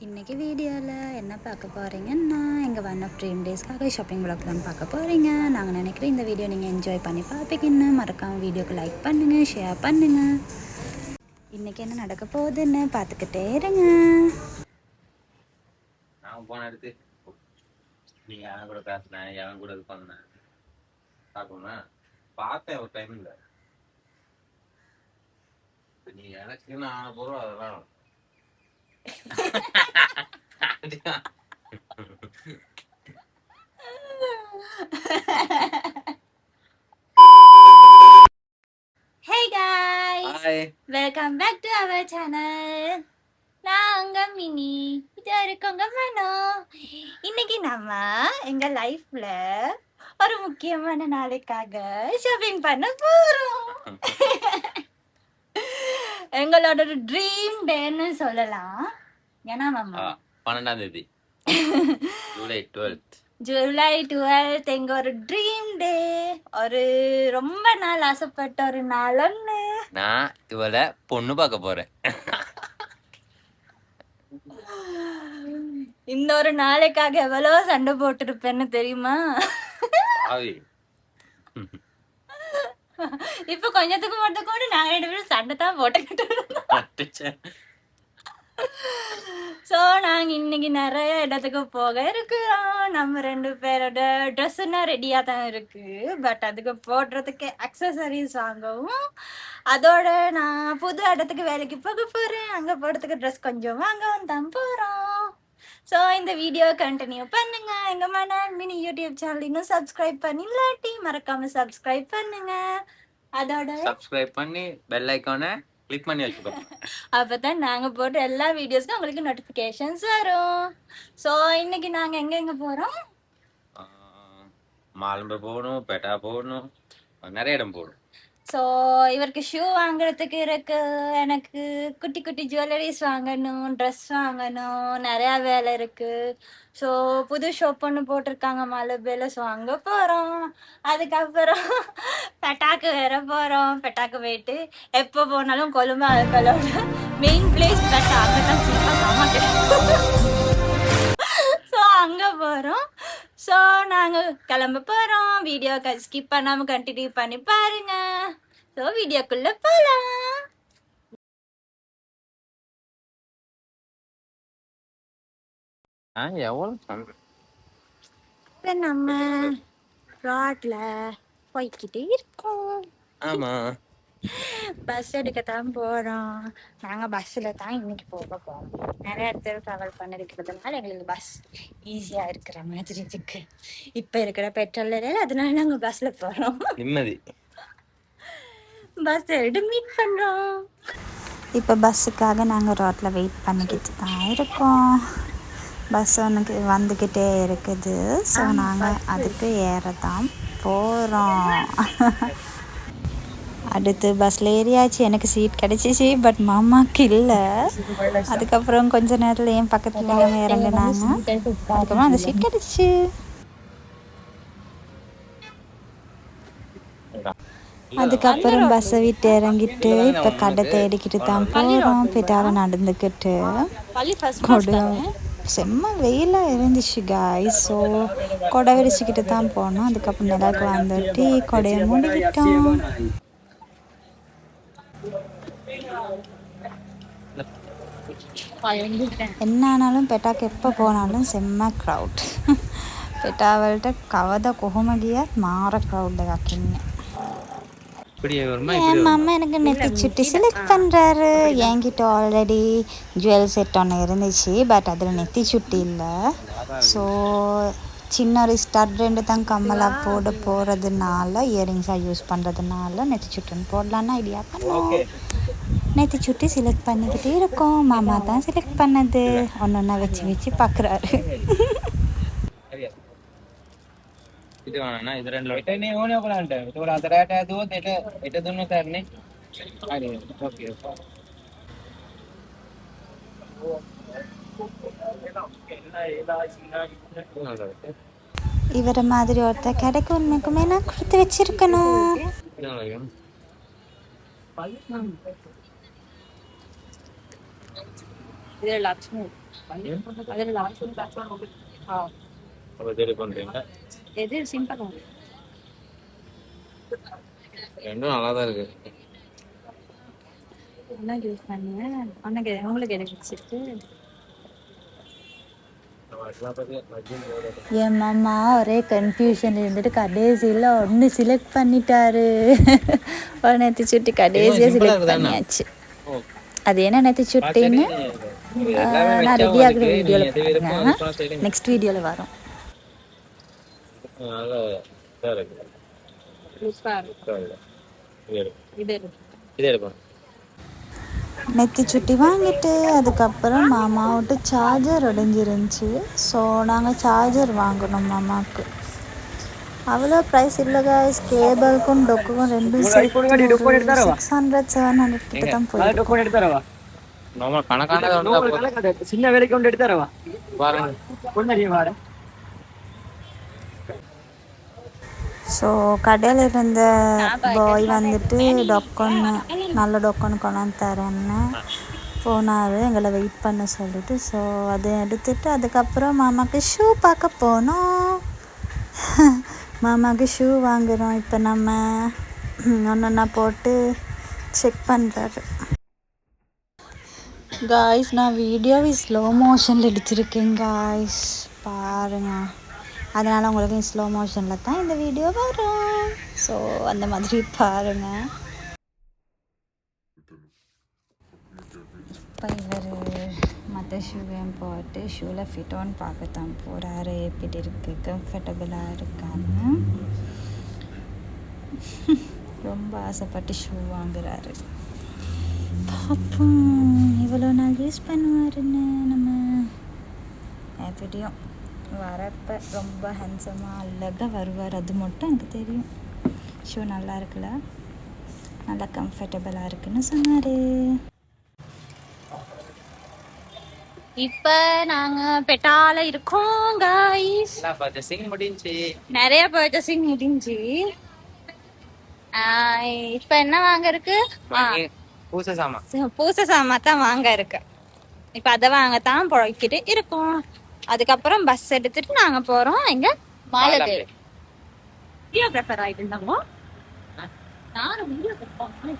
இன்றைக்கி வீடியோவில் என்ன பார்க்க போகிறீங்கன்னா எங்கள் ஒன் ஆஃப் ட்ரீம் டேஸ்க்காக ஷாப்பிங் vlog தான் பார்க்க போகிறீங்க. நாங்கள் நினைக்கிறேன் இந்த வீடியோ நீங்கள் என்ஜாய் பண்ணி பார்ப்பீங்கன்னு. மறக்காமல் வீடியோக்கு லைக் பண்ணுங்கள், ஷேர் பண்ணுங்கள். இன்றைக்கி என்ன நடக்க போகுதுன்னு பார்த்துக்கிட்டே இருங்க. நான் போன எடுத்து நீ யாரும் கூட பேசினேன், யாரும் கூட இது பண்ணேன் பார்க்கணும்னா பார்த்தேன் ஒரு டைம் இல்லை. நீ எனக்கு நான் போகிறோம் அதெல்லாம் Hey guys, welcome back to our channel. நாங்க மினி, இது இருக்கோங்க மனோ. இன்னைக்கு நம்ம எங்க லைஃப்ல ஒரு முக்கியமான நாளைக்காக ஷாப்பிங் பண்ண போறோம். எங்களோட ஒரு ட்ரீம் டேன்னு சொல்லலாம். ஏன்னா மாமா 12ஆம் தேதி ஜூலை 12 எங்க ஒரு ட்ரீம் டே. ஒரு ரொம்ப நாள் ஆசைப்பட்ட ஒரு நாள்னு நான் இவளை பொண்ணு பார்க்க போறேன். இந்த ஒரு நாளைக்காக எவ்வளவு சண்டை போட்டிருப்பேன்னு தெரியுமா? இப்ப கொஞ்சத்துக்கு மட்டும் கூட நாங்க 2 பேரும் சண்டை தான் போட்டுக்கிட்டு. ஸோ நாங்கள் இன்னைக்கு நிறைய இடத்துக்கு போக இருக்கிறோம். நம்ம 2 பேரோட ட்ரெஸ்ஸுன்னா ரெடியாக தான் இருக்கு. பட் அதுக்கு போடுறதுக்கு அக்சசரிஸ் வாங்கவும், அதோட நான் புது இடத்துக்கு வேலைக்கு போக போகிறேன். அங்கே போடுறதுக்கு ட்ரெஸ் கொஞ்சம் வாங்கவும் தான் போகிறோம். ஸோ இந்த வீடியோ கண்டினியூ பண்ணுங்க. எங்கள் மனன் மினி யூடியூப் சேனல் இன்னும் சப்ஸ்கிரைப் பண்ணி இல்லாட்டி மறக்காம சப்ஸ்கிரைப் பண்ணுங்க. அதோட சப்ஸ்கிரைப் பண்ணி பெல் ஐகானை கிளிக் பண்ணி வச்சுக்கோங்க. அப்பதான் நாங்க போடுற எல்லா வீடியோஸ்க்கும் உங்களுக்கு நோட்டிபிகேஷன்ஸ் வரும். ஸோ இன்னைக்கு நாங்க எங்க போறோம்? மாலம்பை போகணும், பெட்டா போகணும், நிறைய இடம் போகணும். ஸோ இவருக்கு ஷூ வாங்குறதுக்கு இருக்கு, எனக்கு குட்டி குட்டி ஜுவல்லரிஸ் வாங்கணும், ட்ரெஸ் வாங்கணும், நிறையா வேலை இருக்கு. ஸோ புது ஷாப் ஒன்று போட்டிருக்காங்க மலபேல. ஸோ அங்கே போகிறோம். அதுக்கப்புறம் பெட்டாக்கு வேற போகிறோம். பெட்டாக்கு போயிட்டு எப்போ போனாலும் கொழும்பு ஆட்களோட மெயின் பிளேஸ் பெட்டா, அங்கே தான் சூப்பராக ஸோ அங்கே போகிறோம். ஸோ நாங்கள் கிளம்ப போகிறோம். வீடியோ ஸ்கிப் பண்ணாமல் கண்டினியூ பண்ணி பாருங்க. ஸோ வீடியோக்குள்ளே போகலாம். இப்போ நம்ம ரோட்ல போய்கிட்டே இருக்கோம். ஆமாம், பஸ் எடுக்கத்தான் போகிறோம். நாங்கள் பஸ்ஸில் தான் இன்னைக்கு போக போகிறோம். நிறைய இடத்துல ட்ராவல் பண்ணிருக்கிறதுனால எங்களுக்கு பஸ் ஈஸியாக இருக்கிற மாதிரி இருக்கு. இப்போ இருக்கிற பெட்ரோல் விலையில, அதனால நாங்கள் பஸ்ஸில் போகிறோம். நிம்மதி. பஸ் எடுத்து மீட் பண்ணுறோம். இப்போ பஸ்ஸுக்காக நாங்கள் ரோட்டில் வெயிட் பண்ணிக்கிட்டு தான் இருக்கோம். பஸ் ஒன்றுக்கு வந்துக்கிட்டே இருக்குது. ஸோ நாங்கள் அதுக்கு ஏற தான் போகிறோம். அடுத்து பஸ்ஸில் ஏறியாச்சு. எனக்கு சீட் கிடச்சிச்சு, பட் மாமாக்கு இல்லை. அதுக்கப்புறம் கொஞ்ச நேரத்தில் என் பக்கத்தில் எல்லாமே இறங்குனாங்க. அதுக்கப்புறம் அந்த சீட் கிடச்சிச்சு. அதுக்கப்புறம் பஸ்ஸை விட்டு இறங்கிட்டு இப்போ கடை தேடிக்கிட்டு தான் போகிறோம். பிட்டால நடந்துக்கிட்டு கொடை செம்ம வெயிலாக இருந்துச்சு காய்ஸ். ஸோ கொடை விரிச்சுக்கிட்டு தான் போனோம். அதுக்கப்புறம் நிலாவுக்கு வந்துட்டு கொடையை மூடிக்கிட்டோம். என்ன ஆனாலும் பெட்டாக்கு எப்போ போனாலும் செம்ம க்ரௌட். பெட்டாவல்ட்ட கவத கொஹமகியா மாற க்ரௌட் ஆக்கிங்க. என் மாமா எனக்கு நெத்தி சுட்டி செலக்ட் பண்ணுறாரு. என்கிட்ட ஆல்ரெடி ஜுவல் செட் ஒன்று இருந்துச்சு, பட் அதில் நெத்தி சுட்டி இல்லை. ஸோ சின்ன ஒரு ஸ்டட் 2 தான் கம்மலாக போட போகிறதுனால, இயரிங்ஸாக யூஸ் பண்ணுறதுனால நெத்தி சுட்டுன்னு போடலான்னு ஐடியா பண்ணோம். நெத்தி சுட்டி செலக்ட் பண்ணிக்கிட்டே இருக்கோம். மாமா தான் செலக்ட் பண்ணது. ஒன்று ஒன்றா வச்சு வச்சு பார்க்குறாரு. ಇದು ಅಣ್ಣ ಇದು 2 ಲೋಟ ನೀ ಓನೇ ಹೋಗಲ್ಲ ತೋರ ಅದರಾಟ ಅದು ಎಟದನ್ನು ತರ್ನೆ ಅರೆ ಓಕೆ இவரை மாதிரி ஒருத்தர் கிடைக்க உண்மைக்குமே நான் கொடுத்து வச்சிருக்கணும். இது லட்சுமி அப்ப சரி பண்றீங்களா? எது சிம்பிள் ரெண்டும் நல்லா தான் இருக்கு. என்ன யூஸ் பண்ணுங்க உனக்கு உங்களுக்கு எது பிடிச்சிருக்கு என் மாமா ஒரே கன்ஃபியூஷன் இருந்துட்டு கடைசியில் ஒன்று செலக்ட் பண்ணிட்டாரு. ஒரு நேற்று சுட்டி கடைசியாக செலக்ட் பண்ணியாச்சு. அது என்ன நேற்று சுட்டின்னு நான் ரெடி ஆகிற வீடியோவில் பாருங்க. நெக்ஸ்ட் வீடியோவில் வரும். நெத்தி சுட்டி வாங்கிட்டு அதுக்கப்புறம் மாமா விட்டு சார்ஜர் உடஞ்சிருந்துச்சு. ஸோ நாங்கள் சார்ஜர் வாங்கணும் மாமாவுக்கு. அவ்வளோ ப்ரைஸ் இல்லை கைஸ். கேபிளுக்கும் டொக்குக்கும் ரெண்டும் சேர்த்து 600-700 கிட்ட தான் போயிருக்கு. ஸோ கடையில் இருந்த பாய் வந்துட்டு டொக்கொன்னு நல்ல டொக்கொன்னு கொண்டாந்து தரேன்னு போனார் எங்களை வெயிட் பண்ண சொல்லிட்டு. ஸோ அதை எடுத்துட்டு அதுக்கப்புறம் மாமாவுக்கு ஷூ பார்க்க போனோம். மாமாவுக்கு ஷூ வாங்குகிறோம். இப்போ நம்ம ஒன்றா போட்டு செக் பண்ணுறாரு. காய்ஸ் நான் வீடியோவை ஸ்லோ மோஷனில் எடுத்திருக்கேன் காய்ஸ், பாருங்க. அதனால் உங்களுக்கு ஸ்லோ மோஷனில் தான் இந்த வீடியோ வரும். ஸோ அந்த மாதிரி பாருங்கள். இப்போ இவர் மற்ற ஷூவையும் போட்டு ஷூவில் ஃபிட்டோன்னு பார்க்க தான் போகிறாரு. எப்படி இருக்குது, கம்ஃபர்டபுளாக இருக்கான்னு. ரொம்ப ஆசைப்பட்டு ஷூ வாங்குறாரு. பார்ப்போம் இவ்வளோ நாள் யூஸ் பண்ணுவாருன்னு. நம்ம எப்படியும் வரப்போ ரொம்ப ஹேண்ட்ஸமாக அழகாக வருவார், அது மட்டும் எனக்கு தெரியும். ஷூ நல்லா இருக்குல்ல, நல்லா கம்ஃபர்டபுளாக இருக்குன்னு சொன்னார். இப்போ நாங்கள் பெட்டால இருக்கோம் காய்ஸ். நிறைய பர்ச்சேசிங் முடிஞ்சு. இப்போ என்ன வாங்க இருக்கு? பூசை சாமான் தான் வாங்க இருக்கு. இப்போ அதை வாங்கத்தான் போய்கிட்டு இருக்கோம். அதுக்கப்புறம் பஸ் எடுத்துட்டு நாங்க போறோம் எங்க மாலபேர். வீடியோகிராஃபர் ஆயிட்டு இருந்தாங்க. நானும் videographer.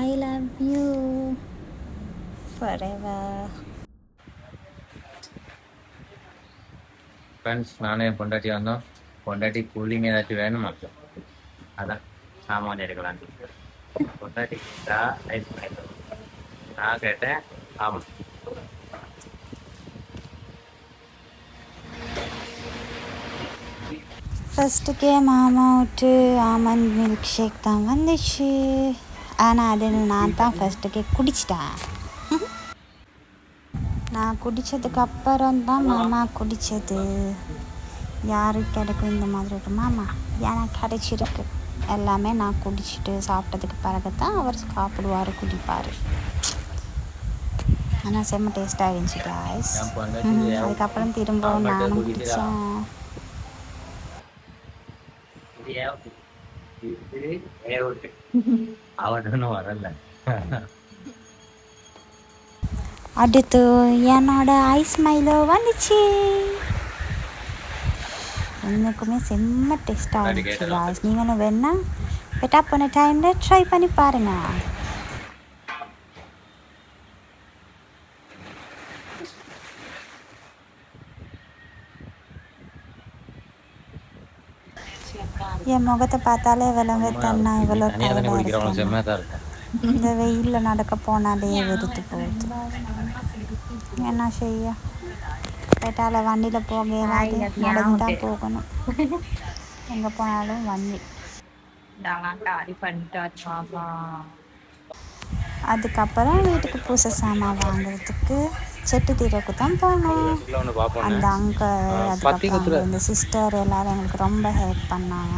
I love you forever. Friends, நானே பொண்டாட்டி வந்தோம். பொண்டாட்டி கூலிங் ஏதாச்சும் வேணுமா, அதான் சாமான் எடுக்கலான்னு. பொண்டாட்டி கேட்டா ஐஸ் வாங்கிட்டோம். நான் கேட்டேன் ஆமாம். ஃபஸ்ட்டுக்கே மாமா விட்டு ஆமண்ட் மில்க் ஷேக் தான் வந்துச்சு. ஆனால் அது நான் தான் ஃபஸ்ட்டுக்கே குடிச்சிட்டேன். நான் குடித்ததுக்கு அப்புறம் தான் மாமா குடித்தது. யாருக்கு கிடைக்கும் இந்த மாதிரி இருக்கு மாமா? எனக்கு கிடைச்சிருக்கு. எல்லாமே நான் குடிச்சிட்டு சாப்பிட்டதுக்கு பிறகு தான் அவர் சாப்பிடுவார், குடிப்பார். ஆனால் செம்ம டேஸ்ட்டாக இருந்துச்சு காய்ஸ். அதுக்கப்புறம் திரும்பவும் நானும் குடித்தேன். அடுத்து என்னோட ஐஸ் மைலோ வந்துச்சு. எனக்குமே செம்ம டேஸ்ட்டாக இருந்துச்சு காய்ஸ். நீங்களும் வேணா பெட்டா பண்ண டைமில் ட்ரை பண்ணி பாருங்கள். என் முகத்தை பார்த்தாலே அம்மா விளங்கத்தன்னா இருக்கு. நீ இவ்வளோ தனியாக தானே டயர்டாக குடிக்கிற, உனக்கு இருக்கேன்னு. செம்மையாக தான் இருக்கும். இந்த வெயிலில் நடக்க போனாலே வெறுத்து போகுது. என்ன செய்ய, கேட்டால வண்டியில் போக இயலாது, நடந்து தான் போகணும். எங்கே போனாலும் வண்டி. அதுக்கப்புறம் வீட்டுக்கு பூசை சாமான் வாங்குறதுக்கு செட்டு தீரக்கு தான் போனோம். ஒன்று பார்ப்போம். அந்த அங்கிள் அதுக்கப்புறம் இந்த சிஸ்டர் எல்லோரும் எங்களுக்கு ரொம்ப ஹெல்ப் பண்ணாங்க.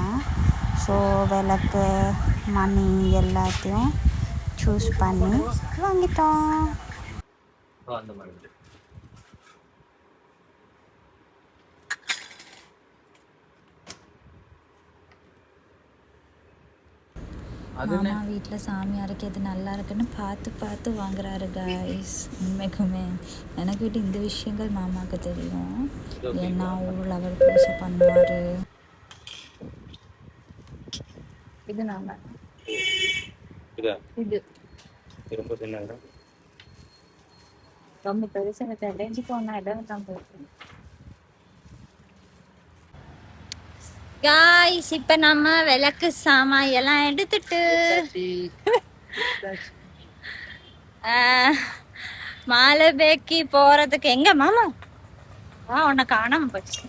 ஸோ விளக்கு மணி எல்லாத்தையும் சூஸ் பண்ணி வாங்கிட்டோம். அந்த மாதிரி மாமா வீட்டில் சாமியாருக்கு எது நல்லா இருக்குன்னு பார்த்து பார்த்து வாங்குறாரு காய்ஸ். உண்மைக்குமே எனக்கு விட்டு இந்த விஷயங்கள் மாமாவுக்கு தெரியும். ஏன்னா ஊரில் அவர் பூசை பண்ணுவார். இது நாங்கள் இது ரொம்ப சின்ன ரொம்ப பெருசு எனக்கு அடைஞ்சு போன இடம் தான் போயிருக்கு. காய்ஸ் இப்போ நம்ம விளக்கு சாமான் எல்லாம் எடுத்துட்டு மாலபேக்கு போகிறதுக்கு எங்கே மாமா உன்னை காணாம போச்சு.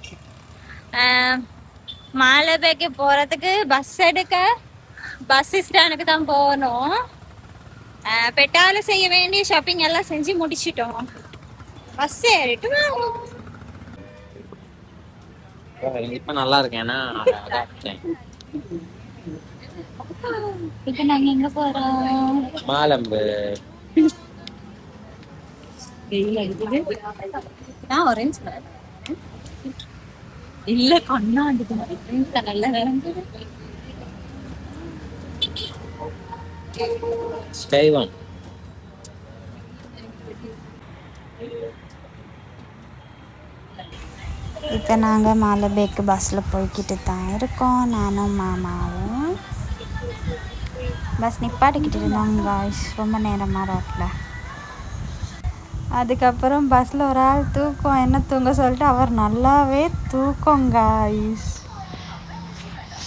மாலபேக்கு போகிறதுக்கு பஸ் எடுக்க பஸ் ஸ்டாண்டுக்கு தான் போகணும். பெட்டால செய்ய வேண்டிய ஷாப்பிங் எல்லாம் செஞ்சு முடிச்சிட்டோம். பஸ் ஏறிட்டு வாங்க. இப்ப நல்லா இருக்கேன். இப்ப நாங்க எங்க போறோம்? மாலம்பு. நான் ஆரஞ்சு இல்ல கண்ணாடி நல்ல ஸ்கைவான். இப்போ நாங்கள் மாலபேக்கு பஸ்ஸில் போய்கிட்டு தான் இருக்கோம். நானும் மாமாவும் பஸ் நிப்பாட்டிக்கிட்டு இருந்தோம் காய்ஸ் ரொம்ப நேரமாக ரோட்டில். அதுக்கப்புறம் பஸ்ஸில் ஒரு ஆள் தூக்கம் என்ன தூங்க சொல்லிட்டு அவர் நல்லாவே தூக்கம் காய்ஸ்.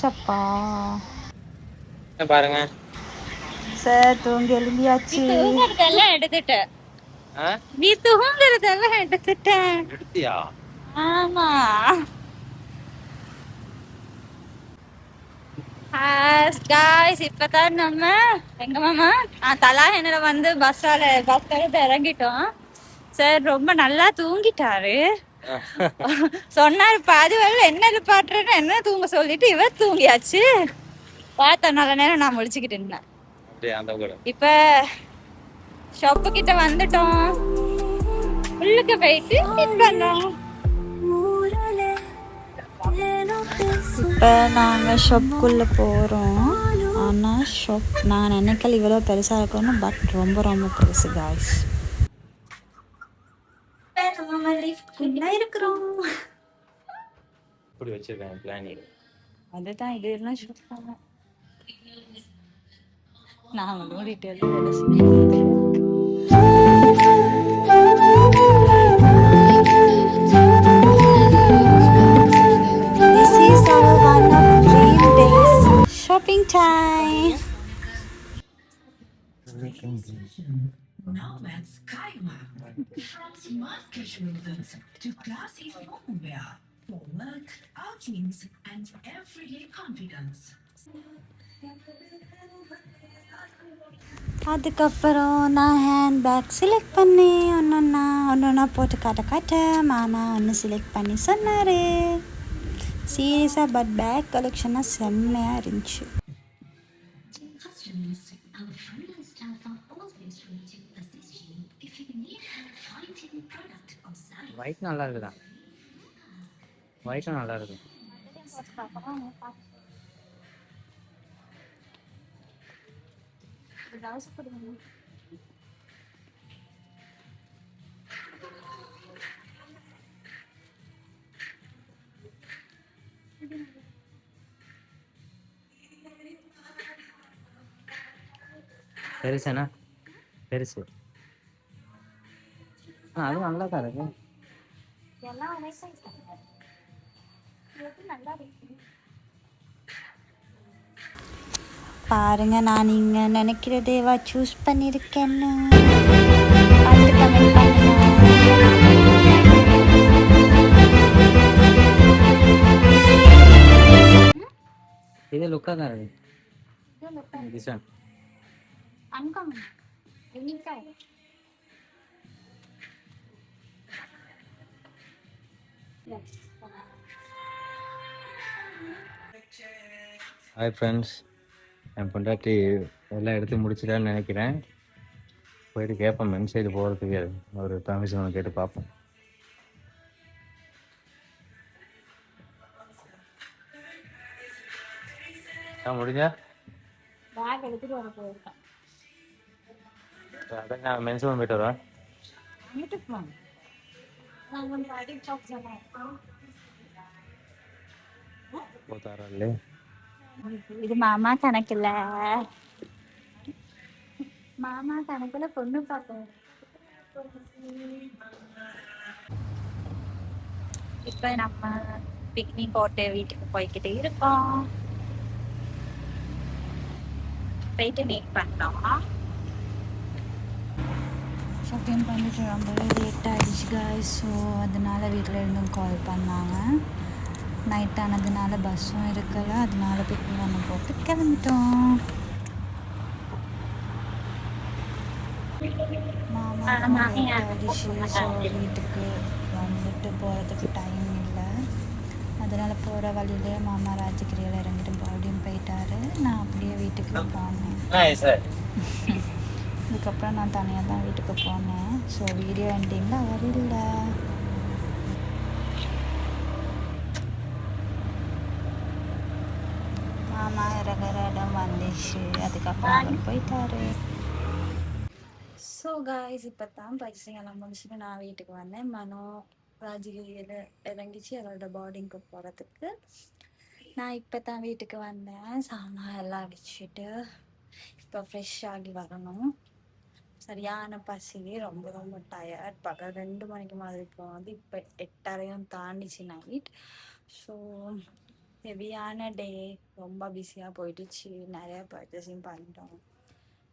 சப்பா பாருங்க சார் தூங்கி எழுந்தியாச்சு. தூங்குறதெல்லாம் எடுத்துட்டேன். நீ தூங்குறதெல்லாம் எடுத்துட்டேன். எடுத்தியா? ஆமா. காய்ஸ் இப்பதான் நம்ம எங்க மாமா தலாஹெனில வந்து பஸ்ஸால இறங்கிட்டோம். சார் ரொம்ப நல்லா தூங்கிட்டாரு. சொன்னாரு பாதி வேலை என்ன பாட்டுறேன்னு என்ன தூங்க சொல்லிட்டு இவர் தூங்கியாச்சு. பார்த்த நல்ல நேரம் நான் முடிச்சுக்கிட்டு இருந்தேன். இப்ப ஷாப்பு கிட்ட வந்துட்டோம். உள்ளுக்கு போயிட்டு இப்போ நாங்கள் ஷாப்புக்குள்ளே போகிறோம். ஆனால் ஷாப் நான் நினைக்கல இவ்வளோ பெருசாக இருக்கணும்னு, பட் ரொம்ப ரொம்ப பெருசு காய்ஸ். இருக்கிறோம் இப்படி வச்சிருக்கேன் பிளானிங். அதுதான் இது எல்லாம் ஷாப் நாங்களும் detail shopping time. Now at Skymark. From smart casual goods to classy footwear for work, outings and everyday confidence. அதுக்கப்புறம் நான் ஹேண்ட் பேக் செலக்ட் பண்ணேன். ஒன்றா போட்டு காட்ட மாமா ஒன்று செலக்ட் பண்ணி சொன்னார். சீரியஸாக பட் பேக் கலெக்ஷனாக செம்மையாக இருந்துச்சு. ஒயிட் நல்லா இருக்குதா? ஒயிட்டும் நல்லா இருக்கு. பெருசுண்ணா பெருசு அது நல்லா தான் இருக்கு. எல்லாம் ஒரே size தான். இது நல்லா இருக்கு. பாருங்க, நான் நீங்க நினைக்கிறதேவா சூஸ் பண்ணியிருக்கேன்னு பார்த்து கமெண்ட் பண்ணுங்க. இது லுக்கா தான் இருக்கு. This one. அன்காமன் யூனிக்காக ஹாய் ஃப்ரெண்ட்ஸ், என் பொண்டாட்டி எல்லாம் எடுத்து முடிச்சிட்டான்னு நினைக்கிறேன். போயிட்டு கேட்போம், மென் சைடு போகிறதுக்கு ஒரு பர்மிஷன் கேட்டு பார்ப்போம். முடிஞ்சா பேக் எடுத்துட்டு வர போயிருக்கேன். அதான் நான் மென்ஸ் ரூம் போயிட்டு வரேன். வீட்டுக்கு போங்க. நான் வந்து அடி ஷாப் சொன்னேன். போத்தாரல்லே இது மாமா கணக்குல பொண்ணு பார்ப்போம். இப்ப நம்ம பிக்னிக் போட்டு வீட்டுக்கு போய்கிட்டு இருக்கோம். போயிட்டு மீட் பண்ணோம். ஷாப்பிங் பண்ணிட்டு ரொம்பவே லேட் ஆகிடுச்சு guys. ஸோ அதனால வீட்டில் இருந்தும் கால் பண்ணாங்க. நைட் ஆனதுனால பஸ்ஸும் இருக்கல, அதனால பிக்னிக் ஒன்று போட்டு கிளம்பிட்டோம். மாமா லேட் ஆகிடுச்சு. ஸோ வீட்டுக்கு வந்துட்டு போகிறதுக்கு டைம் இல்லை. அதனால் போகிற வழியிலே மாமா ராஜகிரியில் இறங்கிட்டு பாடியும் போயிட்டாரு. நான் அப்படியே வீட்டுக்கு போனேன். அதுக்கப்புறம் நான் தனியாக தான் வீட்டுக்கு போனேன். ஸோ வீடியோ எண்டிங்கில் அவர் இல்லை. மாமா இறங்குற இடம் வந்துச்சு. அதுக்கப்புறம் அவர் போயிட்டாரு. ஸோ காய்ஸ், இப்போ தான் பரிசையெல்லாம் முடிச்சுட்டு நான் வீட்டுக்கு வந்தேன். மனோ ராஜகிரியில் இறங்கிச்சு அவரோட போர்டிங்க்கு போகிறதுக்கு. நான் இப்போ தான் வீட்டுக்கு வந்தேன். சாமான் எல்லாம் வச்சுட்டு இப்போ ஃப்ரெஷ் ஆகி வரணும். சரியான பசி, ரொம்ப ரொம்ப டயர்ட். பகல் 2 மணிக்கு மாதிரி போனது, இப்போ 8:30 தாண்டிச்சு நைட். ஸோ ஹெவியான டே, ரொம்ப பிஸியாக போயிடுச்சு. நிறையா பர்ச்சேசிங் பண்ணிட்டோம்.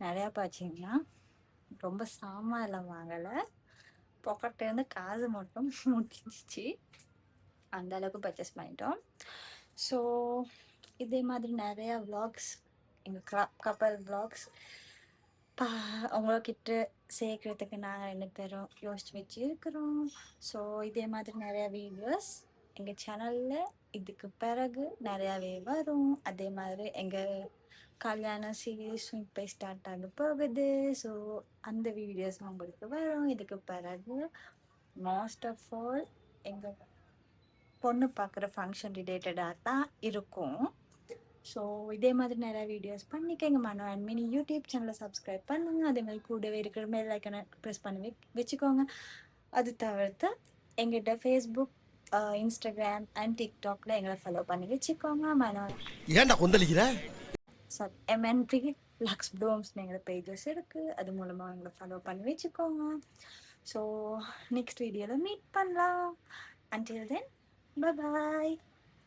நிறையா பர்ச்சேசிங்னா ரொம்ப சாமான் எல்லாம் வாங்கலை, பாக்கெட்லேருந்து காசு மட்டும் முடிஞ்சிச்சு. அந்த அளவுக்கு பர்ச்சேஸ் பண்ணிட்டோம். ஸோ இதே மாதிரி நிறையா விளாக்ஸ், எங்கள் கப்பல் விளாக்ஸ் உங்கள்கிட்ட சேர்க்கறதுக்கு நாங்கள் 2 பேரும் யோசிச்சு வச்சுருக்கிறோம். ஸோ இதே மாதிரி நிறையா வீடியோஸ் எங்கள் சேனலில் இதுக்கு பிறகு நிறையாவே வரும். அதே மாதிரி எங்கள் கல்யாண சீரீஸும் இப்போ ஸ்டார்ட் ஆக போகுது. ஸோ அந்த வீடியோஸ் உங்களுக்கு வரும் இதுக்கு பிறகு. மோஸ்ட் ஆஃப் ஆல் எங்கள் பொண்ணு பார்க்குற ஃபங்க்ஷன் ரிலேட்டடாக தான் இருக்கும். ஸோ இதே மாதிரி நிறையா வீடியோஸ் பண்ணிக்கங்க. மனோ அண்ட் மினி யூடியூப் சேனலை சப்ஸ்கிரைப் பண்ணுங்கள். அதே மாதிரி கூடவே இருக்கிற பெல் ஐக்கனை ப்ரெஸ் பண்ணி வச்சுக்கோங்க. அது தவிர்த்து எங்கிட்ட ஃபேஸ்புக், இன்ஸ்டாகிராம் அண்ட் டிக்டாக்ல எங்களை ஃபாலோ பண்ணி வச்சுக்கோங்க. மனோ ஏன்டா கொந்தளிக்கிற? சாரி, MNP லக்ஸ் ப்ளூம்ஸ்னு எங்களோட பேஜஸ் இருக்குது. அது மூலமாக எங்களை ஃபாலோ பண்ணி வச்சுக்கோங்க. ஸோ நெக்ஸ்ட் வீடியோவில் மீட் பண்ணலாம். Until then, bye bye.